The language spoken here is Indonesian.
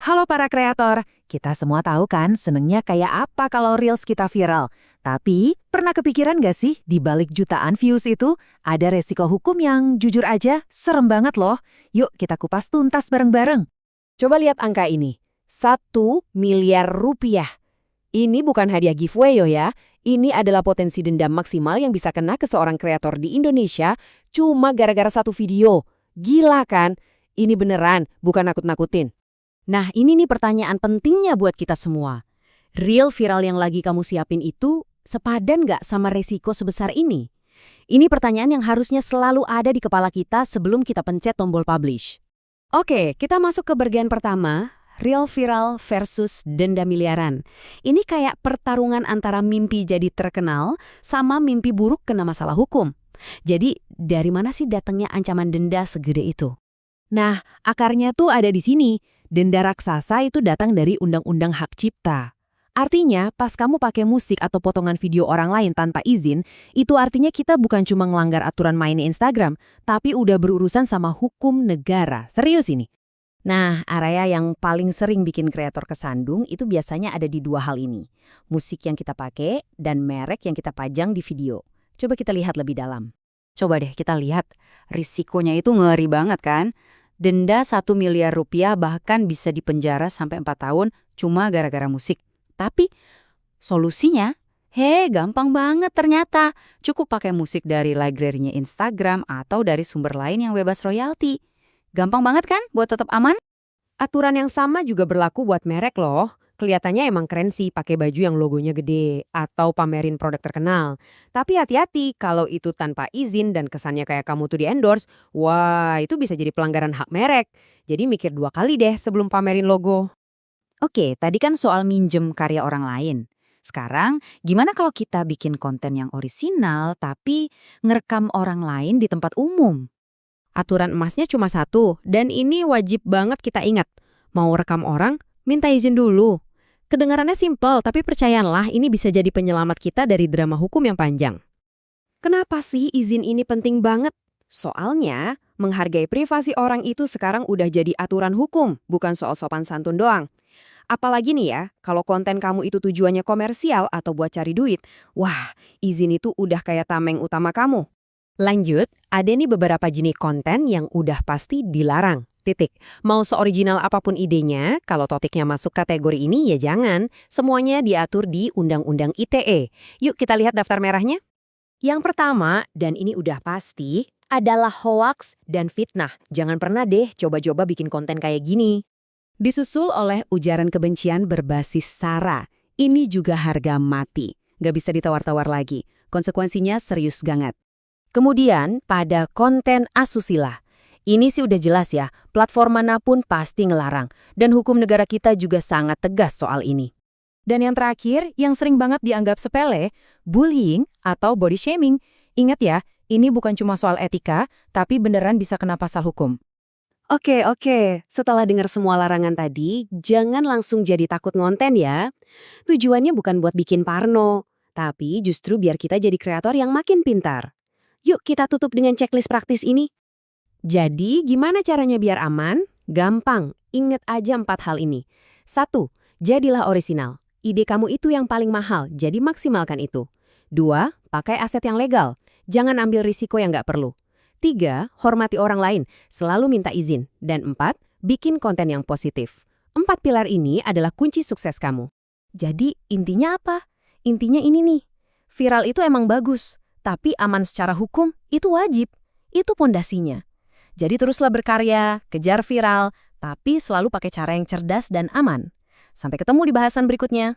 Halo para kreator, kita semua tahu kan senengnya kayak apa kalau Reels kita viral. Tapi, pernah kepikiran gak sih di balik jutaan views itu ada resiko hukum yang jujur aja serem banget loh. Yuk kita kupas tuntas bareng-bareng. Coba lihat angka ini, 1 miliar rupiah. Ini bukan hadiah giveaway ya, ini adalah potensi denda maksimal yang bisa kena ke seorang kreator di Indonesia cuma gara-gara satu video. Gila kan? Ini beneran, bukan nakut-nakutin. Nah, ini nih pertanyaan pentingnya buat kita semua. Reel viral yang lagi kamu siapin itu sepadan nggak sama resiko sebesar ini? Ini pertanyaan yang harusnya selalu ada di kepala kita sebelum kita pencet tombol publish. Oke, kita masuk ke bagian pertama, reel viral versus denda miliaran. Ini kayak pertarungan antara mimpi jadi terkenal sama mimpi buruk kena masalah hukum. Jadi, dari mana sih datangnya ancaman denda segede itu? Nah, akarnya tuh ada di sini. Denda raksasa itu datang dari Undang-Undang Hak Cipta. Artinya, pas kamu pakai musik atau potongan video orang lain tanpa izin, itu artinya kita bukan cuma ngelanggar aturan main di Instagram, tapi udah berurusan sama hukum negara. Serius ini. Nah, area yang paling sering bikin kreator kesandung itu biasanya ada di dua hal ini. Musik yang kita pakai dan merek yang kita pajang di video. Coba kita lihat lebih dalam. Coba deh kita lihat, risikonya itu ngeri banget kan? Denda 1 miliar rupiah bahkan bisa dipenjara sampai 4 tahun cuma gara-gara musik. Tapi solusinya, gampang banget ternyata. Cukup pakai musik dari library-nya Instagram atau dari sumber lain yang bebas royalti. Gampang banget kan buat tetap aman? Aturan yang sama juga berlaku buat merek loh. Kelihatannya emang keren sih pakai baju yang logonya gede atau pamerin produk terkenal. Tapi hati-hati kalau itu tanpa izin dan kesannya kayak kamu tuh di-endorse, wah itu bisa jadi pelanggaran hak merek. Jadi mikir 2 kali deh sebelum pamerin logo. Oke, tadi kan soal minjem karya orang lain. Sekarang, gimana kalau kita bikin konten yang orisinal tapi ngerekam orang lain di tempat umum? Aturan emasnya cuma satu, dan ini wajib banget kita ingat. Mau rekam orang, minta izin dulu. Kedengarannya simpel, tapi percayalah ini bisa jadi penyelamat kita dari drama hukum yang panjang. Kenapa sih izin ini penting banget? Soalnya, menghargai privasi orang itu sekarang udah jadi aturan hukum, bukan soal sopan santun doang. Apalagi nih ya, kalau konten kamu itu tujuannya komersial atau buat cari duit, wah, izin itu udah kayak tameng utama kamu. Lanjut, ada nih beberapa jenis konten yang udah pasti dilarang. Titik. Mau seoriginal apapun idenya, kalau topiknya masuk kategori ini ya jangan. Semuanya diatur di Undang-Undang ITE. Yuk kita lihat daftar merahnya. Yang pertama, dan ini udah pasti, adalah hoaks dan fitnah. Jangan pernah deh coba-coba bikin konten kayak gini. Disusul oleh ujaran kebencian berbasis SARA. Ini juga harga mati. Nggak bisa ditawar-tawar lagi. Konsekuensinya serius banget. Kemudian, pada konten asusila. Ini sih udah jelas ya, platform manapun pasti ngelarang. Dan hukum negara kita juga sangat tegas soal ini. Dan yang terakhir, yang sering banget dianggap sepele, bullying atau body shaming. Ingat ya, ini bukan cuma soal etika, tapi beneran bisa kena pasal hukum. Oke. Setelah dengar semua larangan tadi, jangan langsung jadi takut ngonten ya. Tujuannya bukan buat bikin parno, tapi justru biar kita jadi kreator yang makin pintar. Yuk kita tutup dengan checklist praktis ini. Jadi, gimana caranya biar aman? Gampang, ingat aja 4 hal ini. 1. Jadilah orisinal. Ide kamu itu yang paling mahal, jadi maksimalkan itu. 2. Pakai aset yang legal. Jangan ambil risiko yang nggak perlu. 3. Hormati orang lain, selalu minta izin. Dan 4. Bikin konten yang positif. 4 pilar ini adalah kunci sukses kamu. Jadi, intinya apa? Intinya ini nih, viral itu emang bagus, tapi aman secara hukum itu wajib. Itu pondasinya. Jadi teruslah berkarya, kejar viral, tapi selalu pakai cara yang cerdas dan aman. Sampai ketemu di bahasan berikutnya.